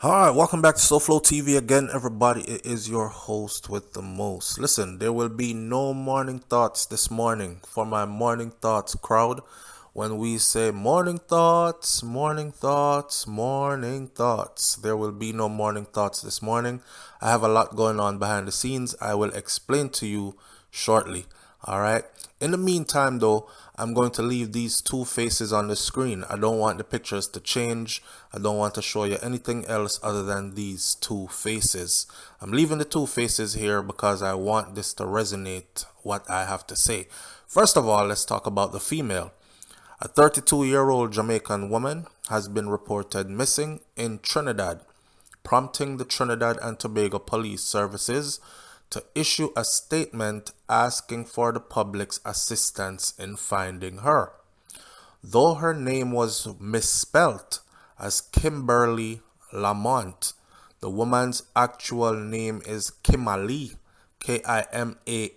All right, welcome back to SouFLoTV again, everybody. It is your host with the most. Listen, there will be no morning thoughts this morning for my morning thoughts crowd. When we say morning thoughts, morning thoughts, morning thoughts, there will be no morning thoughts this morning. I have a lot going on behind the scenes. I will explain to you shortly. All right. In the meantime, though, I'm going to leave these two faces on the screen. I don't want the pictures to change. I don't want to show you anything else other than these two faces. I'm leaving the two faces here because I want this to resonate what I have to say. First of all, let's talk about the female. A 32-year-old Jamaican woman has been reported missing in Trinidad, prompting the Trinidad and Tobago Police Services to issue a statement asking for the public's assistance in finding her. Though her name was misspelt as Kimberly Lamont, the woman's actual name is Kimalee, Kimalee,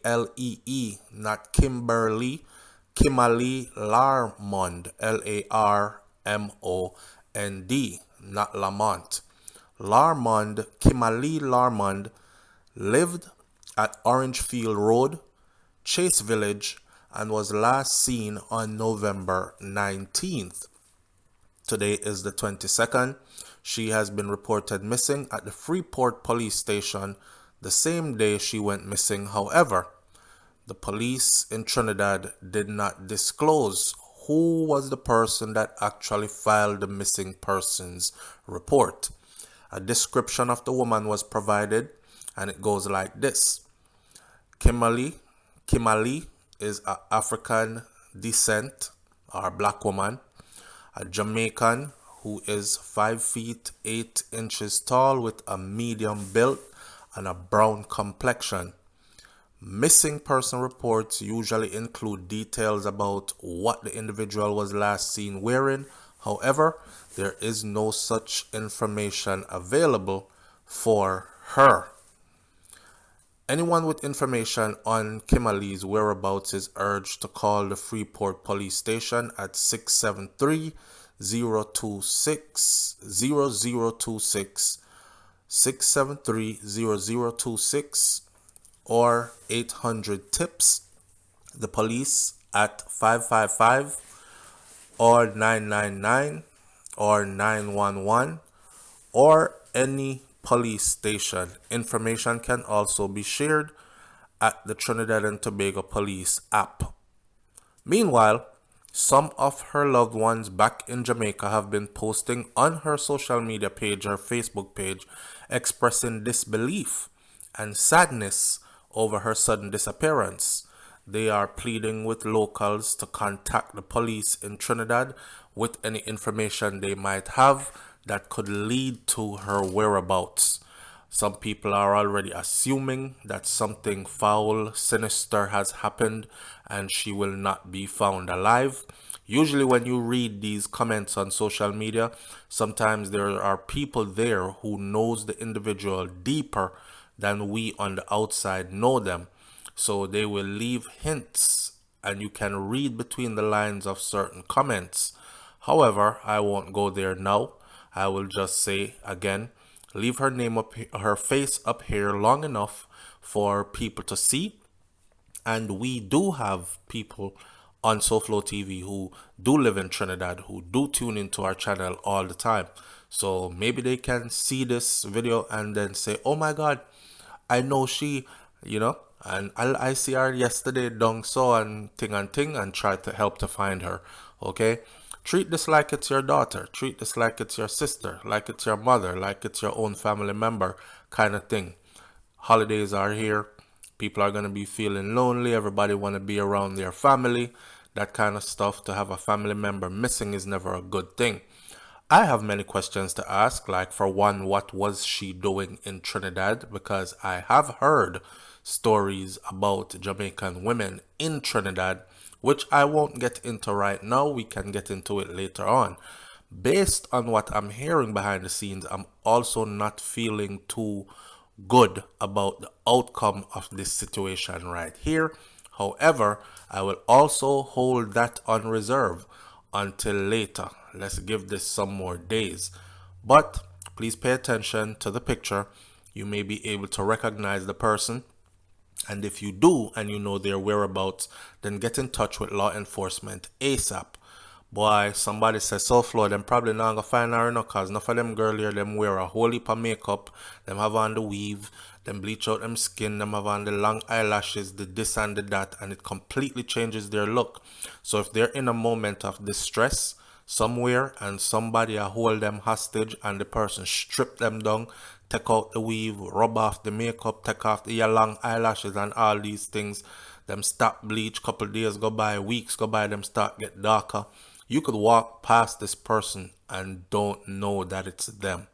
not Kimberly. Kimalee Larmond, Larmond, not Lamont. Kimalee Larmond lived at Orangefield Road, Chase Village, and was last seen on November 19th. Today is the 22nd. She has been reported missing at the Freeport police station the same day she went missing. However, the police in Trinidad did not disclose who was the person that actually filed the missing persons report. A description of the woman was provided, and it goes like this. Kimalee is an African descent, or black woman, a Jamaican who is 5 feet 8 inches tall with a medium build and a brown complexion. Missing person reports usually include details about what the individual was last seen wearing. However, there is no such information available for her. Anyone with information on Kimalee's whereabouts is urged to call the Freeport police station at 673-026-0026, 673-0026, or 800-TIPS, the police at 555 or 999 or 911, or any police station. Information can also be shared at the Trinidad and Tobago Police app. Meanwhile, some of her loved ones back in Jamaica have been posting on her social media page, her Facebook page, expressing disbelief and sadness over her sudden disappearance. They are pleading with locals to contact the police in Trinidad with any information they might have that could lead to her whereabouts. Some people are already assuming that something foul, sinister has happened and she will not be found alive. Usually when you read these comments on social media, sometimes there are people there who knows the individual deeper than we on the outside know them. So they will leave hints and you can read between the lines of certain comments. However, I won't go there now. I will just say again, leave her name up, her face up here long enough for people to see. And we do have people on SouFLoTV who do live in Trinidad, who do tune into our channel all the time. So maybe they can see this video and then say, oh my God, I know she, and I see her yesterday down so and ting and try to help to find her. Okay? Treat this like it's your daughter. Treat this like it's your sister, like it's your mother, like it's your own family member kind of thing. Holidays are here. People are going to be feeling lonely. Everybody want to be around their family. That kind of stuff. To have a family member missing is never a good thing. I have many questions to ask, like for one, what was she doing in Trinidad? Because I have heard stories about Jamaican women in Trinidad, which I won't get into right now. We can get into it later on. Based on what I'm hearing behind the scenes, I'm also not feeling too good about the outcome of this situation right here. However, I will also hold that on reserve until later. Let's give this some more days. But please pay attention to the picture. You may be able to recognize the person. And if you do and you know their whereabouts, then get in touch with law enforcement ASAP. Boy, somebody says SouFLo, them probably not gonna find her, cause enough of them girl here, them wear a whole heap of makeup, them have on the weave, them bleach out them skin, them have on the long eyelashes, the this and the that, and it completely changes their look. So if they're in a moment of distress somewhere and somebody hold them hostage and the person strip them down, take out the weave, rub off the makeup, take off the long eyelashes and all these things, them stop bleach, couple days go by, weeks go by, them start get darker. You could walk past this person and don't know that it's them.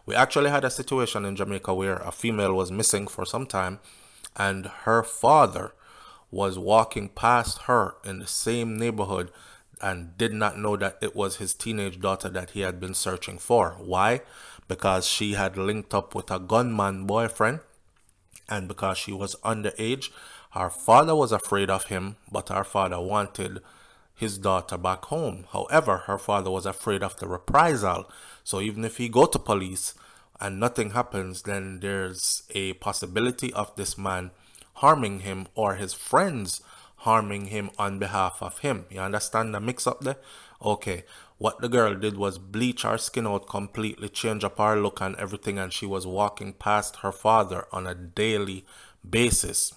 We actually had a situation in Jamaica where a female was missing for some time and her father was walking past her in the same neighborhood and did not know that it was his teenage daughter that he had been searching for. Why? Because she had linked up with a gunman boyfriend, and because she was underage, her father was afraid of him, but her father wanted his daughter back home. However, her father was afraid of the reprisal. So even if he go to police and nothing happens, then there's a possibility of this man harming him or his friends harming him on behalf of him. You understand the mix up there? Okay. What the girl did was bleach her skin out completely, change up her look and everything, and she was walking past her father on a daily basis.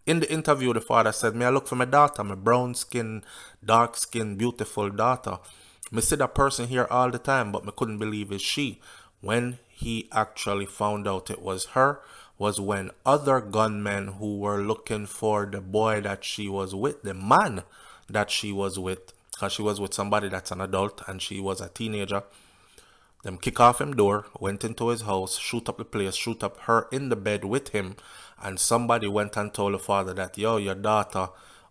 In the interview, the father said, "Me, I look for my daughter, my brown skin, dark skin, beautiful daughter. Me see that person here all the time, but me couldn't believe it's she." When he actually found out it was her, was when other gunmen who were looking for the boy that she was with, the man that she was with, because she was with somebody that's an adult and she was a teenager, them kick off him door, went into his house, shoot up the place, shoot up her in the bed with him, and somebody went and told the father that, yo, your daughter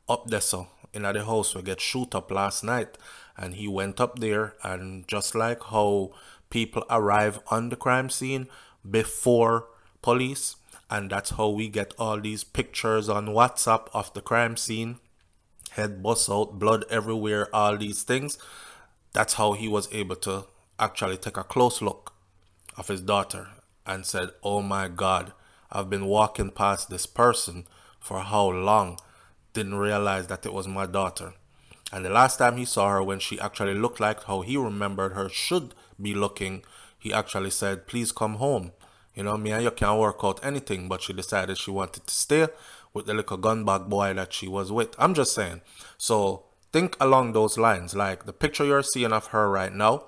up there so in the house will get shoot up last night. And he went up there, and just like how people arrive on the crime scene before police, and that's how we get all these pictures on WhatsApp of the crime scene, head bust out, blood everywhere, all these things. That's how he was able to actually take a close look of his daughter and said, oh my God, I've been walking past this person for how long? Didn't realize that it was my daughter. And the last time he saw her, when she actually looked like how he remembered her should be looking, he actually said, please come home. You know, me and you can't work out anything, but she decided she wanted to stay with the little gunbag boy that she was with. I'm just saying. So think along those lines. Like the picture you're seeing of her right now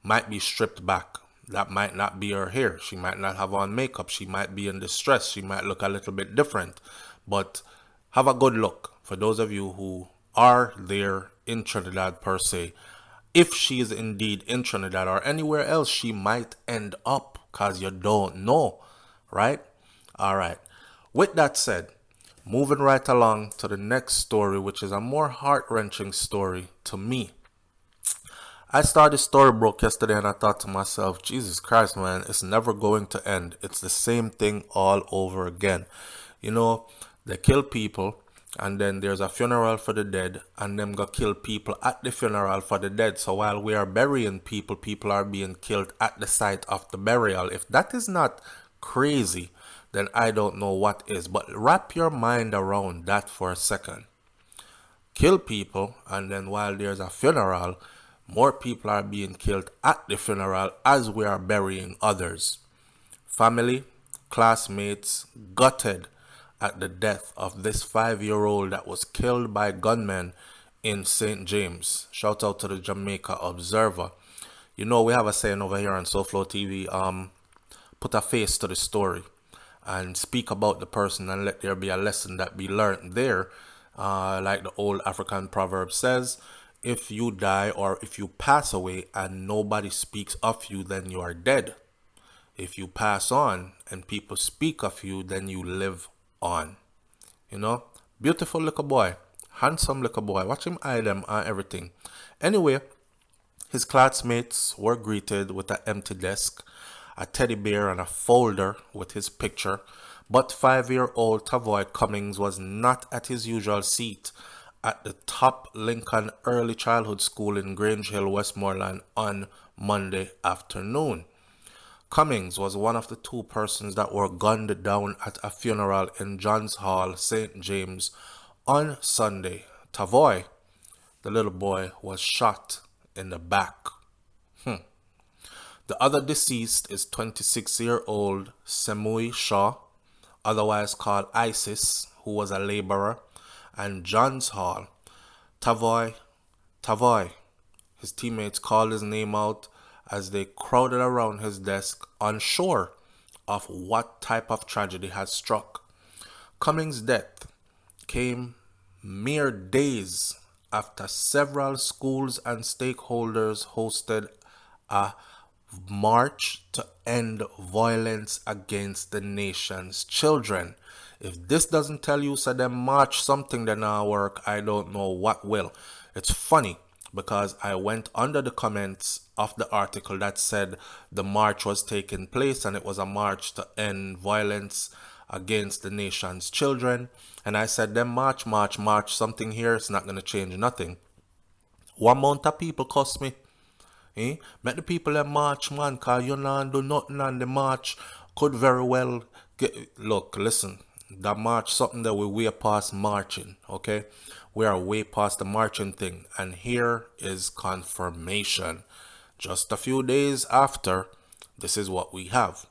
might be stripped back. That might not be her hair. She might not have on makeup. She might be in distress. She might look a little bit different. But have a good look for those of you who are there in Trinidad per se. If she is indeed in Trinidad or anywhere else she might end up, because you don't know, right? All right. With that said, moving right along to the next story, which is a more heart-wrenching story to me. I started Storybrooke yesterday and I thought to myself, Jesus Christ, man, it's never going to end. It's the same thing all over again. You know, they kill people and then there's a funeral for the dead and them go kill people at the funeral for the dead. So while we are burying people, people are being killed at the site of the burial. If that is not crazy, then I don't know what is. But wrap your mind around that for a second. Kill people and then while there's a funeral, more people are being killed at the funeral as we are burying others. Family, classmates, gutted at the death of this 5-year-old that was killed by gunmen in St. James. Shout out to the Jamaica Observer. You know, we have a saying over here on SouFLoTV, put a face to the story and speak about the person and let there be a lesson that be learned there. Like the old African proverb says, if you die or if you pass away and nobody speaks of you, then you are dead. If you pass on and people speak of you, then you live on. You know, beautiful little boy, handsome little boy. Watch him eye them and everything. Anyway, his classmates were greeted with an empty desk, a teddy bear and a folder with his picture. But 5-year-old Tavoy Cummings was not at his usual seat at the top Lincoln Early Childhood School in Grange Hill, Westmoreland on Monday afternoon. Cummings was one of the two persons that were gunned down at a funeral in Johns Hall, St. James, on Sunday. Tavoy, the little boy, was shot in the back. The other deceased is 26-year-old Semui Shaw, otherwise called ISIS, who was a laborer, and Johns Hall. Tavoy, Tavoy. His teammates called his name out as they crowded around his desk, unsure of what type of tragedy had struck. Cummings' death came mere days after several schools and stakeholders hosted a march to end violence against the nation's children. If this doesn't tell you so them march something that now work, I don't know what will. It's funny because I went under the comments of the article that said the march was taking place and it was a march to end violence against the nation's children. And I said, them march, something here, it's not going to change nothing. One amount of people cost me. Make the people that march, man, cause you not do nothing on the march could very well look, listen, that march something that we way past marching, okay? We are way past the marching thing, and here is confirmation. Just a few days after, this is what we have.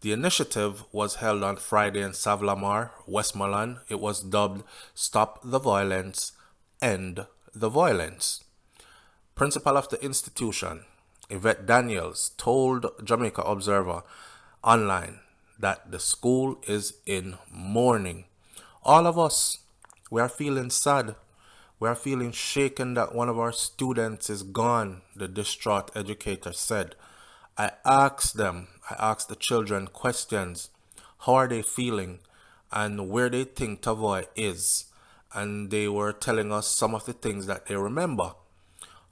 The initiative was held on Friday in Savlamar, Westmoreland. It was dubbed Stop the Violence, End the Violence. Principal of the institution, Yvette Daniels, told Jamaica Observer online that the school is in mourning. All of us, we are feeling sad. We are feeling shaken that one of our students is gone, the distraught educator said. I asked the children questions. How are they feeling and where they think Tavoy is? And they were telling us some of the things that they remember.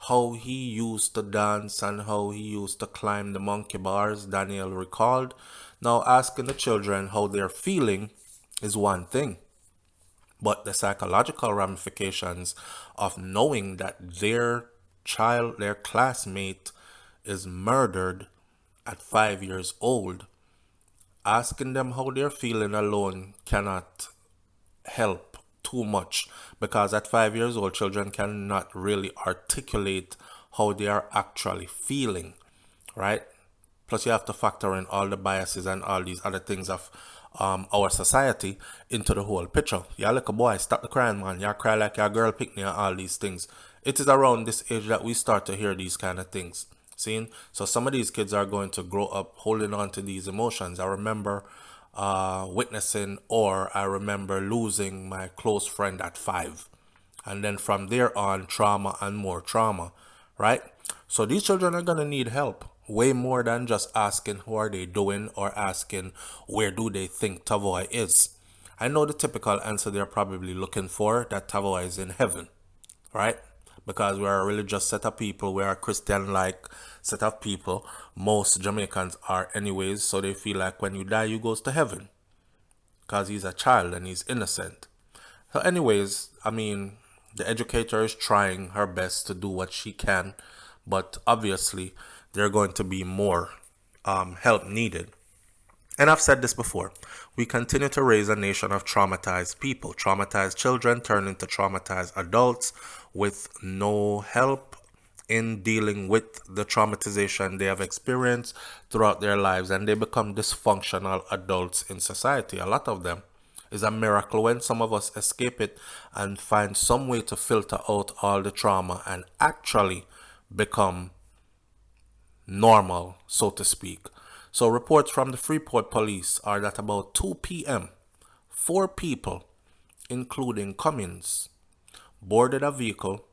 How he used to dance and how he used to climb the monkey bars, Daniel recalled. Now, asking the children how they're feeling is one thing, but the psychological ramifications of knowing that their child, their classmate, is murdered at 5 years old, asking them how they're feeling alone cannot help too much, because at 5 years old, children cannot really articulate how they are actually feeling, right? Plus, you have to factor in all the biases and all these other things of our society into the whole picture. Yeah, like a boy, stop the crying, man. You cry like your girl pick me and all these things. It is around this age that we start to hear these kind of things. Seeing? So some of these kids are going to grow up holding on to these emotions. I remember witnessing, or I remember losing my close friend at 5. And then from there on, trauma and more trauma, right? So these children are going to need help way more than just asking how are they doing or asking where do they think Tavoy is. I know the typical answer they're probably looking for, that Tavoy is in heaven, right? Because we are a religious set of people, we are a Christian-like set of people. Most Jamaicans are anyways, so they feel like when you die, you goes to heaven. Because he's a child and he's innocent. So anyways, I mean, the educator is trying her best to do what she can, but obviously, there are going to be more help needed. And I've said this before, we continue to raise a nation of traumatized people. Traumatized children turn into traumatized adults with no help in dealing with the traumatization they have experienced throughout their lives, and they become dysfunctional adults in society. A lot of them. It's a miracle when some of us escape it and find some way to filter out all the trauma and actually become normal, so to speak. So reports from the Freeport police are that about 2 p.m., 4 people, including Cummings, boarded a vehicle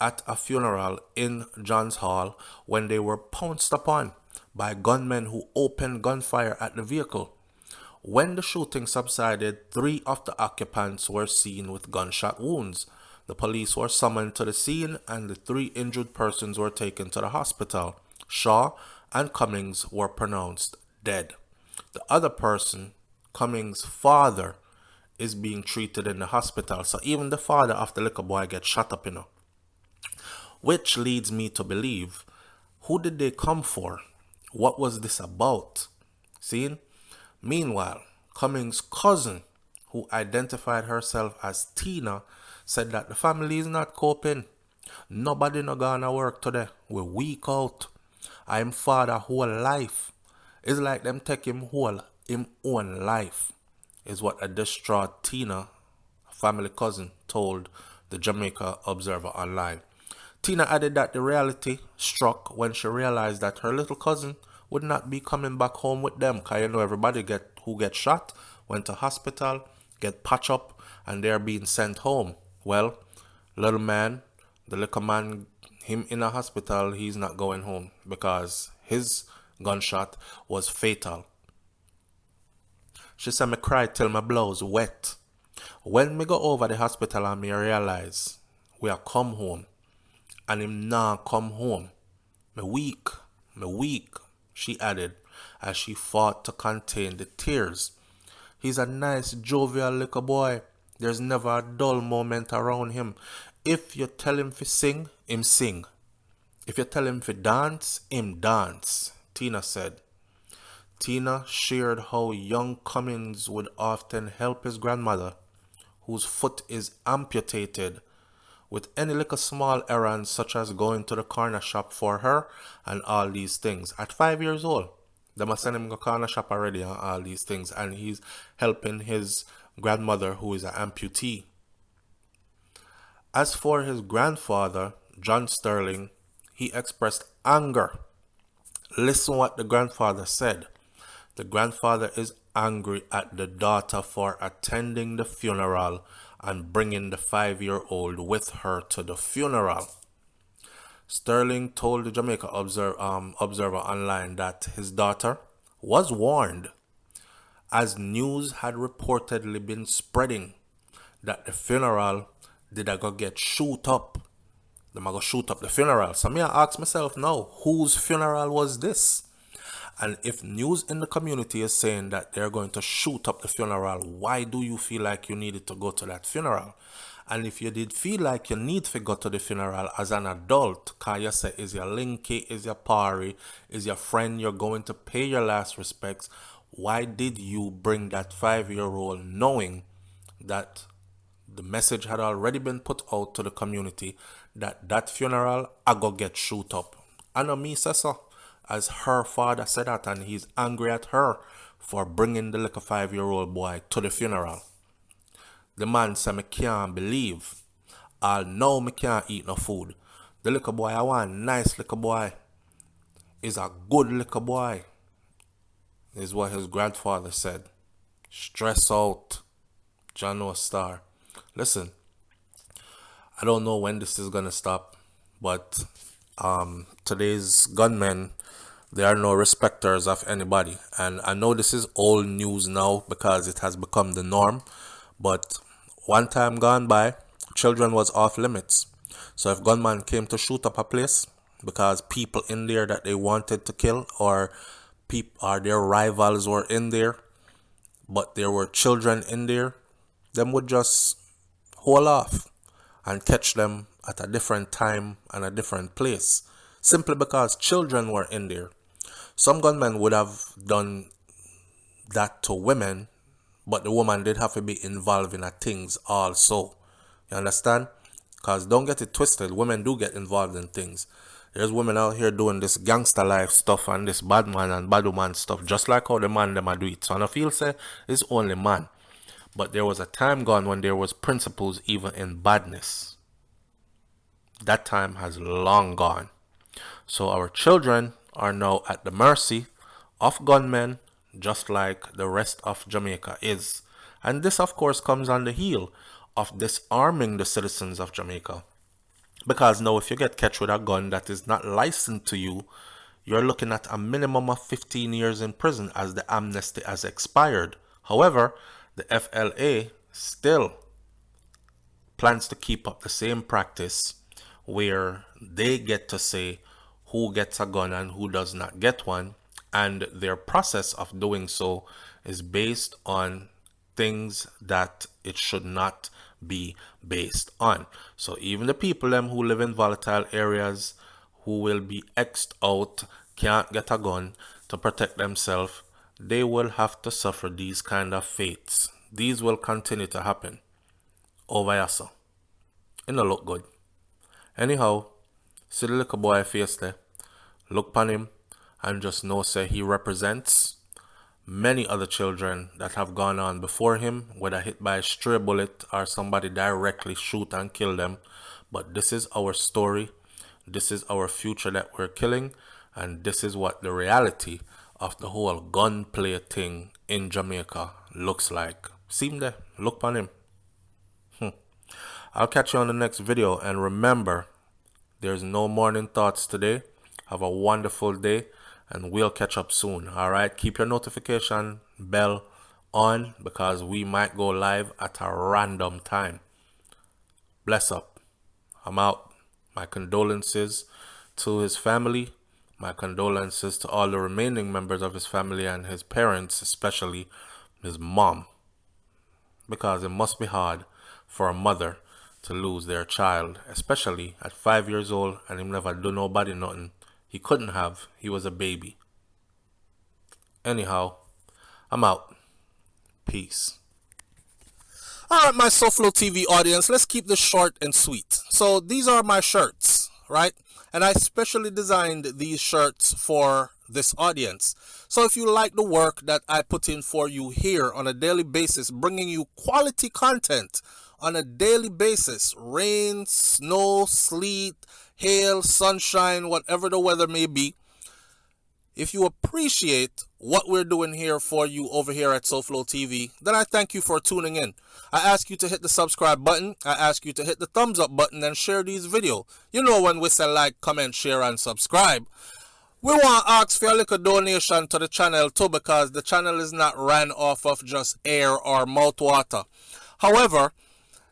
at a funeral in Johns Hall when they were pounced upon by gunmen who opened gunfire at the vehicle. When the shooting subsided, 3 of the occupants were seen with gunshot wounds. The police were summoned to the scene and the 3 injured persons were taken to the hospital. Shaw and Cummings were pronounced dead. The other person, Cummings' father, is being treated in the hospital. So even the father of the little boy gets shot up, Which leads me to believe, who did they come for? What was this about? See? Meanwhile, Cummings' cousin, who identified herself as Tina, said that the family is not coping. Nobody no gonna work today. We're weak out. I'm father whole life. It's like them take him own life, is what a distraught Tina, family cousin, told the Jamaica Observer Online. Tina added that the reality struck when she realized that her little cousin would not be coming back home with them. Cause you know everybody who get shot went to hospital, get patched up, and they're being sent home. Well, little man, the little man, him in a hospital, he's not going home because his gunshot was fatal. She said me cry till my blouse wet. When me go over the hospital and me realize we are come home and him nah come home. Me weak, she added as she fought to contain the tears. He's a nice, jovial little boy. There's never a dull moment around him. If you tell him to sing, him sing. If you tell him to dance, him dance, Tina said. Tina shared how young Cummings would often help his grandmother, whose foot is amputated, with any little small errands such as going to the corner shop for her and all these things. At 5 years old, they must send him to the corner shop already and all these things, and he's helping his grandmother who is an amputee. As for his grandfather, John Sterling, he expressed anger. Listen what the grandfather said. The grandfather is angry at the daughter for attending the funeral and bringing the 5-year-old with her to the funeral. Sterling told the Jamaica Observer Online that his daughter was warned, as news had reportedly been spreading that the funeral did I go get shoot up. Them I go shoot up the funeral. So me I ask myself now, whose funeral was this? And if news in the community is saying that they're going to shoot up the funeral, why do you feel like you needed to go to that funeral? And if you did feel like you need to go to the funeral as an adult, cause you say is your linky, is your party, is your friend, you're going to pay your last respects, why did you bring that 5-year-old knowing that the message had already been put out to the community that that funeral I go get shoot up? I know me say so, as her father said that, and he's angry at her for bringing the little 5-year-old boy to the funeral. The man said me can't believe. I know me can't eat no food. The little boy I want, nice little boy, is a good little boy, is what his grandfather said. Stress out. John Star. Listen, I don't know when this is gonna stop, but today's gunmen, they are no respecters of anybody. And I know this is old news now because it has become the norm, but one time gone by, children was off limits. So if gunman came to shoot up a place because people in there that they wanted to kill, or their rivals were in there, but there were children in there, them would just hold off and catch them at a different time and a different place, simply because children were in there. Some gunmen would have done that to women, but the woman did have to be involved in things also. You understand? Because don't get it twisted, women do get involved in things. There's women out here doing this gangster life stuff and this bad man and bad woman stuff, just like how the man them a do it. So I don't feel say it's only man. But there was a time gone when there was principles even in badness. That time has long gone. So our children are now at the mercy of gunmen, just like the rest of Jamaica is. And this, of course, comes on the heel of disarming the citizens of Jamaica. Because now if you get catch with a gun that is not licensed to you, you're looking at a minimum of 15 years in prison, as the amnesty has expired. However, the FLA still plans to keep up the same practice where they get to say who gets a gun and who does not get one, and their process of doing so is based on things that it should not be based on. So even the people who live in volatile areas, who will be X'd out, can't get a gun to protect themselves, they will have to suffer these kind of fates. These will continue to happen over yassa. It no look good. Anyhow, see the little boy face there. Look upon him and just know say he represents many other children that have gone on before him, whether hit by a stray bullet or somebody directly shoot and kill them. But this is our story. This is our future that we're killing. And this is what the reality of the whole gunplay thing in Jamaica looks like. See him there. Look upon him. I'll catch you on the next video. And remember, there's no morning thoughts today. Have a wonderful day. And we'll catch up soon. Alright, keep your notification bell on because we might go live at a random time. Bless up. I'm out. My condolences to his family. My condolences to all the remaining members of his family and his parents, especially his mom. Because it must be hard for a mother to lose their child, especially at 5 years old and him never do nobody nothing. He couldn't have. He was a baby. Anyhow, I'm out. Peace. Alright, my SouFLoTV audience, let's keep this short and sweet. So these are my shirts, right? And I specially designed these shirts for this audience. So if you like the work that I put in for you here on a daily basis, bringing you quality content on a daily basis, rain, snow, sleet, hail, sunshine, whatever the weather may be, if you appreciate what we're doing here for you over here at SouFLoTV, then I thank you for tuning in. I ask you to hit the subscribe button. I ask you to hit the thumbs up button and share these videos. You know when we say like, comment, share, and subscribe. We want to ask for a little donation to the channel too, because the channel is not ran off of just air or mouth water. However,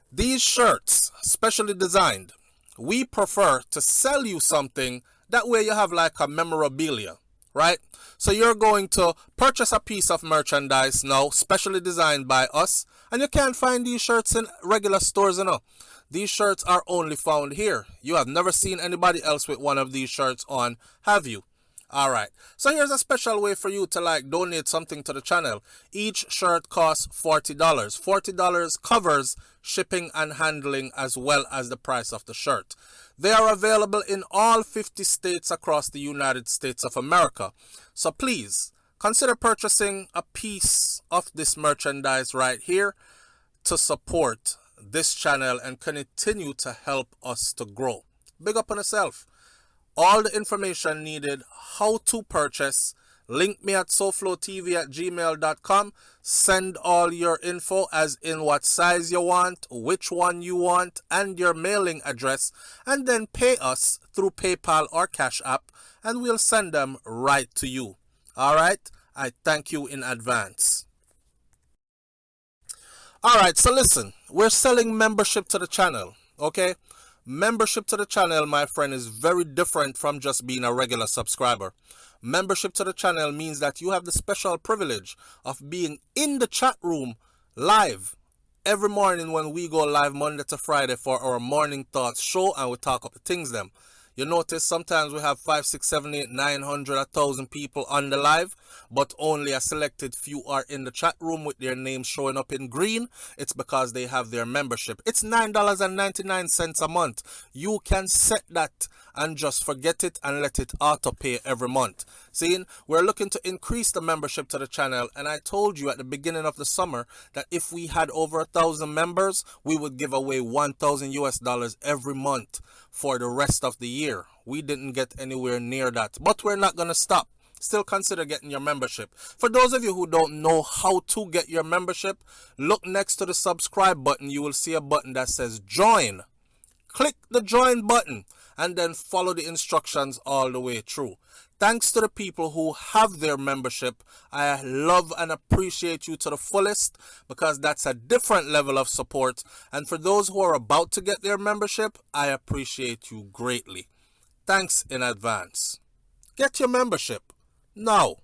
these shirts, specially designed, we prefer to sell you something that way you have like a memorabilia, right? So you're going to purchase a piece of merchandise now, specially designed by us, and you can't find these shirts in regular stores, you know. These shirts are only found here. You have never seen anybody else with one of these shirts on, have you? Alright, so here's a special way for you to like donate something to the channel. Each shirt costs $40. $40 covers shipping and handling as well as the price of the shirt. They are available in all 50 states across the United States of America. So please consider purchasing a piece of this merchandise right here to support this channel and continue to help us to grow. Big up on yourself. All the information needed, how to purchase, link me at SouFLoTV@gmail.com. Send all your info as in what size you want, which one you want, and your mailing address, and then pay us through PayPal or Cash App, and we'll send them right to you. Alright? I thank you in advance. Alright, so listen, we're selling membership to the channel, okay? Membership to the channel, my friend, is very different from just being a regular subscriber. Membership to the channel means that you have the special privilege of being in the chat room live every morning when we go live Monday to Friday for our Morning Thoughts show, and we talk up the things them. You notice sometimes we have 5, 6, 7, 8, 900, 1,000 people on the live, but only a selected few are in the chat room with their names showing up in green. It's because they have their membership. It's $9.99 a month. You can set that and just forget it and let it auto pay every month. See, we're looking to increase the membership to the channel, and I told you at the beginning of the summer that if we had over 1,000 members, we would give away $1,000 every month for the rest of the year. We didn't get anywhere near that, but we're not going to stop. Still consider getting your membership. For those of you who don't know how to get your membership, look next to the subscribe button. You will see a button that says join. Click the join button and then follow the instructions all the way through. Thanks to the people who have their membership. I love and appreciate you to the fullest, because that's a different level of support. And for those who are about to get their membership, I appreciate you greatly. Thanks in advance. Get your membership now.